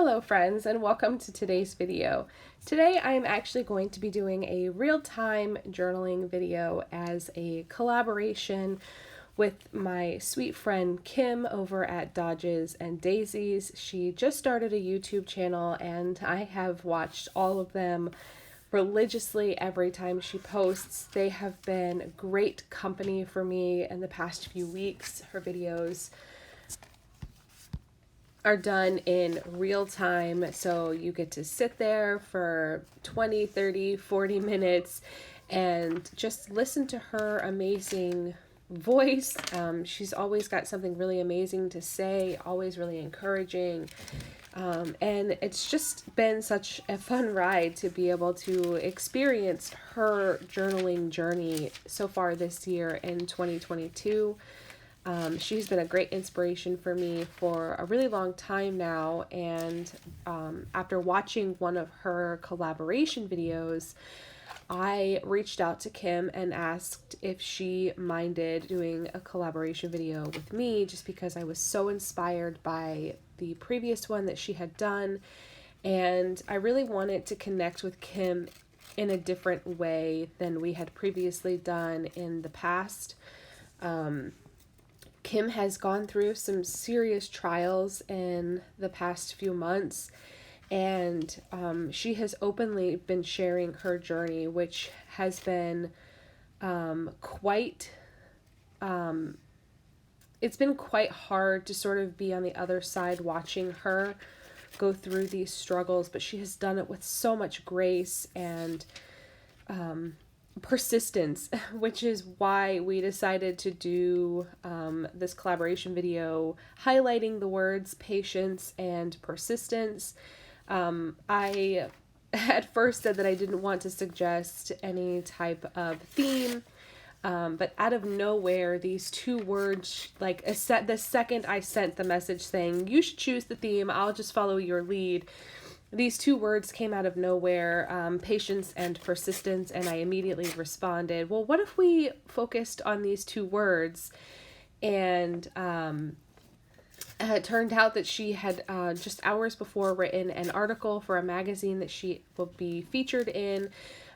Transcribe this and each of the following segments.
Hello friends, and welcome to today's video. Today I am actually going to be doing a real-time journaling video as a collaboration with my sweet friend Kim over at Daises and Daises. She just started a YouTube channel and I have watched all of them religiously every time she posts. They have been great company for me in the past few weeks. Her videos are done in real time, so you get to sit there for 20, 30, 40 minutes and just listen to her amazing voice. She's always got something really amazing to say, always really encouraging. And it's just been such a fun ride to be able to experience her journaling journey so far this year in 2022. She's been a great inspiration for me for a really long time now, and after watching one of her collaboration videos, I reached out to Kim and asked if she minded doing a collaboration video with me, just because I was so inspired by the previous one that she had done, and I really wanted to connect with Kim in a different way than we had previously done in the past. Kim has gone through some serious trials in the past few months, and she has openly been sharing her journey, which has been it's been quite hard to sort of be on the other side watching her go through these struggles, but she has done it with so much grace and persistence, which is why we decided to do this collaboration video highlighting the words patience and persistence. I at first said that I didn't want to suggest any type of theme, but out of nowhere, these two words, like the second I sent the message saying, you should choose the theme, I'll just follow your lead, these two words came out of nowhere, patience and persistence, and I immediately responded, well, what if we focused on these two words? And it turned out that she had just hours before written an article for a magazine that she will be featured in,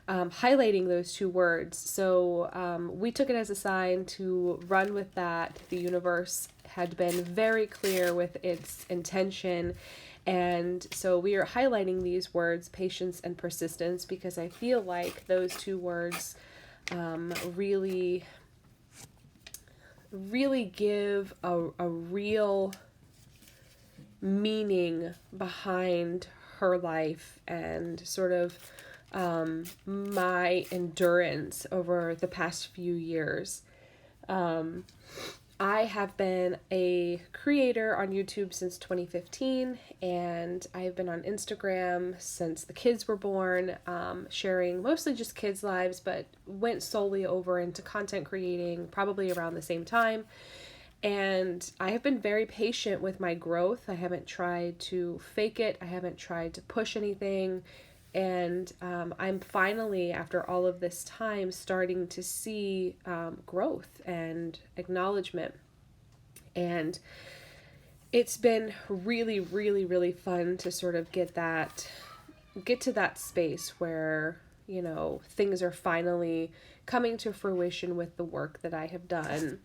highlighting those two words. So we took it as a sign to run with that. The universe had been very clear with its intention. And so we are highlighting these words, patience and persistence, because I feel like those two words really give a real meaning behind her life and sort of my endurance over the past few years. I have been a creator on YouTube since 2015, and I've been on Instagram since the kids were born, sharing mostly just kids' lives, but went solely over into content creating probably around the same time. And I have been very patient with my growth. I haven't tried to fake it. I haven't tried to push anything. And I'm finally, after all of this time, starting to see growth and acknowledgement. And it's been really, really, really fun to sort of get to that space where, you know, things are finally coming to fruition with the work that I have done.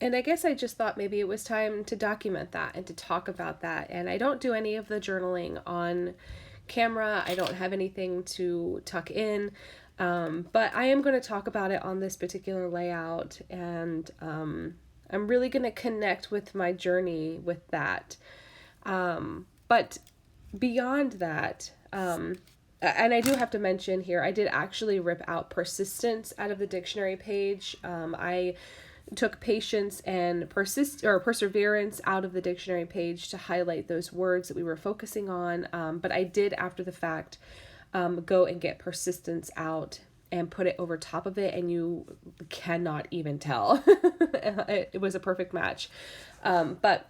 And I guess I just thought maybe it was time to document that and to talk about that. And I don't do any of the journaling on camera. I don't have anything to tuck in, but I am going to talk about it on this particular layout, and I'm really going to connect with my journey with that. But beyond that, and I do have to mention here, I did actually rip out persistence out of the dictionary page. I took patience and perseverance out of the dictionary page to highlight those words that we were focusing on. But I did, after the fact, go and get persistence out and put it over top of it, and you cannot even tell. It was a perfect match. But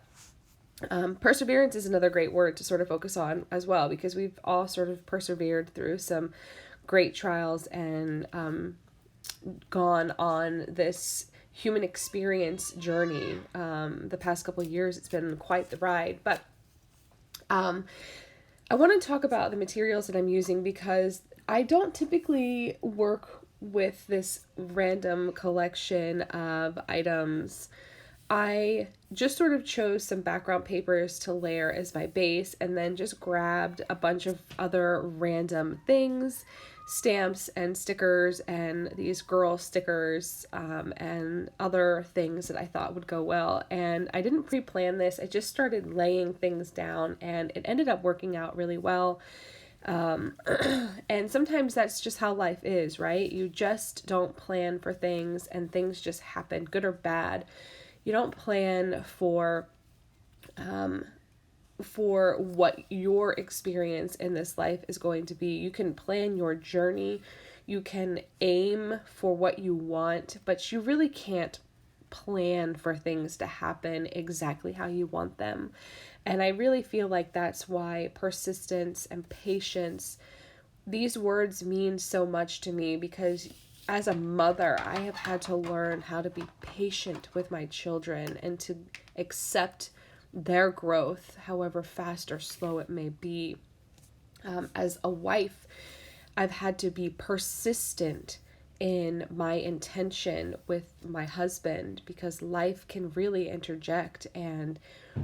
perseverance is another great word to sort of focus on as well, because we've all sort of persevered through some great trials and gone on this human experience journey. The past couple of years, it's been quite the ride, but I want to talk about the materials that I'm using because I don't typically work with this random collection of items. I just sort of chose some background papers to layer as my base and then just grabbed a bunch of other random things, stamps and stickers and these girl stickers, and other things that I thought would go well. And I didn't pre-plan this. I just started laying things down and it ended up working out really well. And sometimes that's just how life is, right? You just don't plan for things and things just happen, good or bad. You don't plan for what your experience in this life is going to be. You can plan your journey, you can aim for what you want, but you really can't plan for things to happen exactly how you want them. And I really feel like that's why persistence and patience, these words mean so much to me, because as a mother, I have had to learn how to be patient with my children and to accept their growth, however fast or slow it may be. As a wife, I've had to be persistent in my intention with my husband, because life can really interject and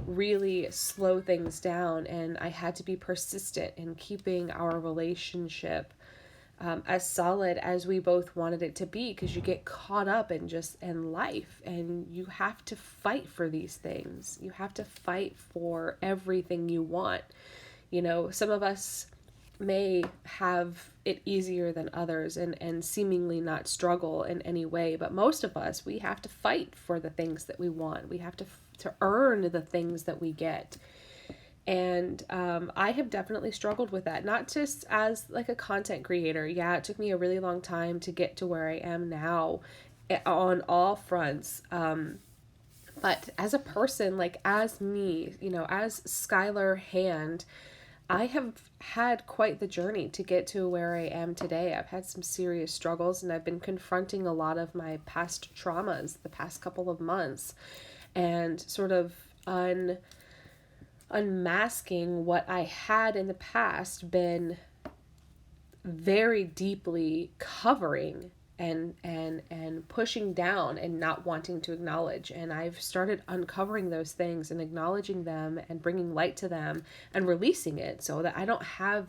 really slow things down. And I had to be persistent in keeping our relationship as solid as we both wanted it to be, because you get caught up in life and you have to fight for these things. You have to fight for everything you want. You know, some of us may have it easier than others and seemingly not struggle in any way, but most of us, we have to fight for the things that we want. We have to earn the things that we get. And I have definitely struggled with that, not just as like a content creator. Yeah, it took me a really long time to get to where I am now on all fronts. But as a person, like as me, you know, as Skylar Hand, I have had quite the journey to get to where I am today. I've had some serious struggles and I've been confronting a lot of my past traumas the past couple of months and sort of unmasking what I had in the past been very deeply covering and pushing down and not wanting to acknowledge. And I've started uncovering those things and acknowledging them and bringing light to them and releasing it so that I don't have,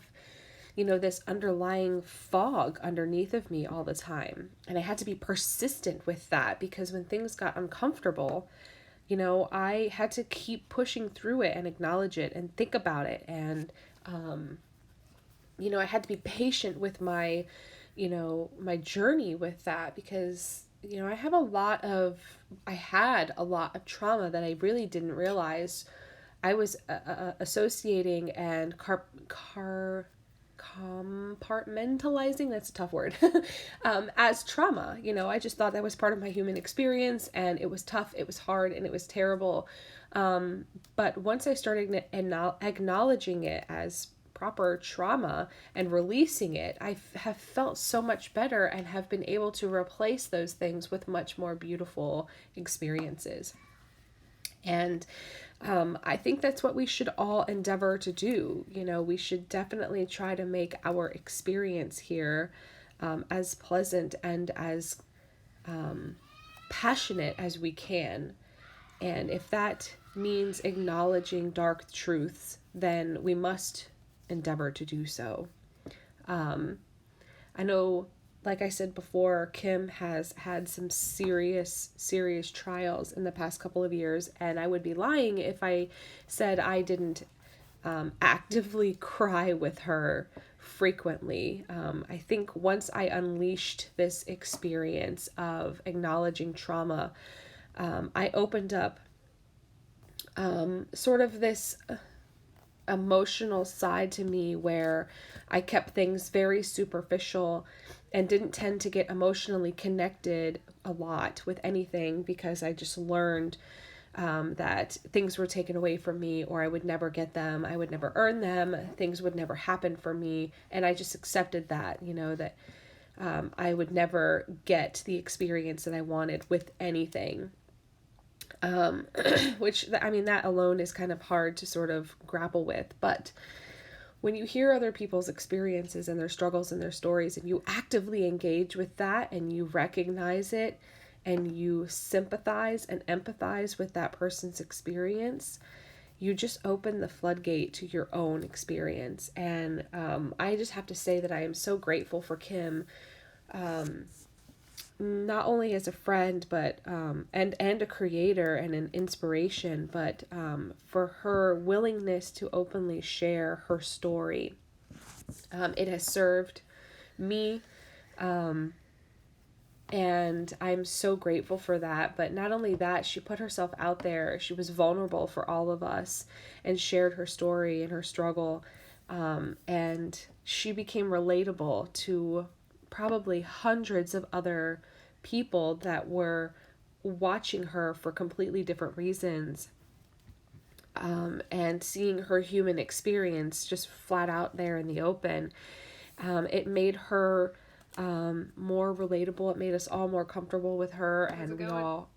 you know, this underlying fog underneath of me all the time. And I had to be persistent with that, because when things got uncomfortable, you know, I had to keep pushing through it and acknowledge it and think about it. And, you know, I had to be patient with my, you know, my journey with that, because, you know, I had a lot of trauma that I really didn't realize I was associating and compartmentalizing, that's a tough word, as trauma. You know, I just thought that was part of my human experience, and it was tough, it was hard, and it was terrible. But once I started acknowledging it as proper trauma and releasing it, I have felt so much better and have been able to replace those things with much more beautiful experiences. And I think that's what we should all endeavor to do. You know, we should definitely try to make our experience here as pleasant and as passionate as we can. And if that means acknowledging dark truths, then we must endeavor to do so. I know, like I said before, Kim has had some serious trials in the past couple of years, and I would be lying if I said I didn't actively cry with her frequently. I think once I unleashed this experience of acknowledging trauma, I opened up sort of this emotional side to me where I kept things very superficial and didn't tend to get emotionally connected a lot with anything, because I just learned that things were taken away from me, or I would never get them, I would never earn them, things would never happen for me, and I just accepted that, you know, that I would never get the experience that I wanted with anything. um, which, I mean, that alone is kind of hard to sort of grapple with. But when you hear other people's experiences and their struggles and their stories, and you actively engage with that and you recognize it and you sympathize and empathize with that person's experience, you just open the floodgate to your own experience. And I just have to say that I am so grateful for Kim, not only as a friend, but and a creator and an inspiration, but for her willingness to openly share her story. It has served me, and I'm so grateful for that. But not only that, she put herself out there. She was vulnerable for all of us and shared her story and her struggle. And she became relatable to probably hundreds of other people that were watching her for completely different reasons. And seeing her human experience just flat out there in the open, it made her more relatable. It made us all more comfortable with her, and we all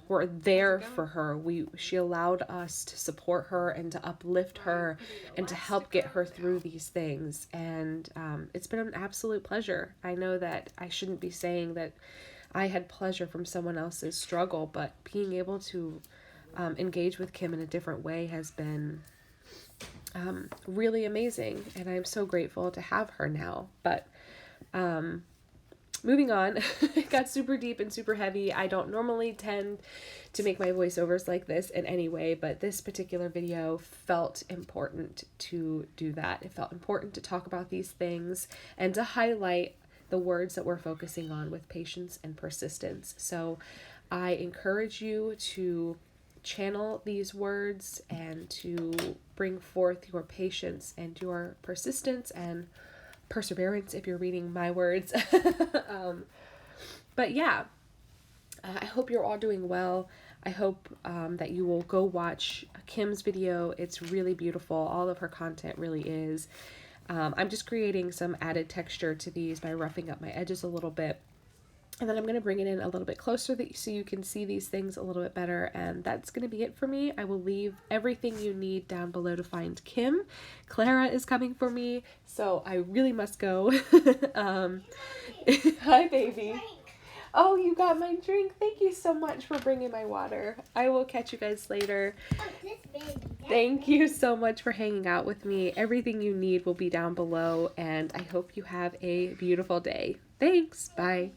were there for her. She allowed us to support her and to uplift her and to help get her through these things. And it's been an absolute pleasure. I know that I shouldn't be saying that I had pleasure from someone else's struggle, but being able to engage with Kim in a different way has been really amazing. And I'm so grateful to have her now. But moving on, it got super deep and super heavy. I don't normally tend to make my voiceovers like this in any way, but this particular video felt important to do that. It felt important to talk about these things and to highlight the words that we're focusing on with patience and persistence. So I encourage you to channel these words and to bring forth your patience and your persistence and perseverance if you're reading my words. But yeah, I hope you're all doing well. I hope that you will go watch Kim's video. It's really beautiful. All of her content really is. I'm just creating some added texture to these by roughing up my edges a little bit. And then I'm going to bring it in a little bit closer so you can see these things a little bit better. And that's going to be it for me. I will leave everything you need down below to find Kim. Clara is coming for me, so I really must go. Hi, baby. Oh, you got my drink. Thank you so much for bringing my water. I will catch you guys later. Thank you so much for hanging out with me. Everything you need will be down below, and I hope you have a beautiful day. Thanks. Bye.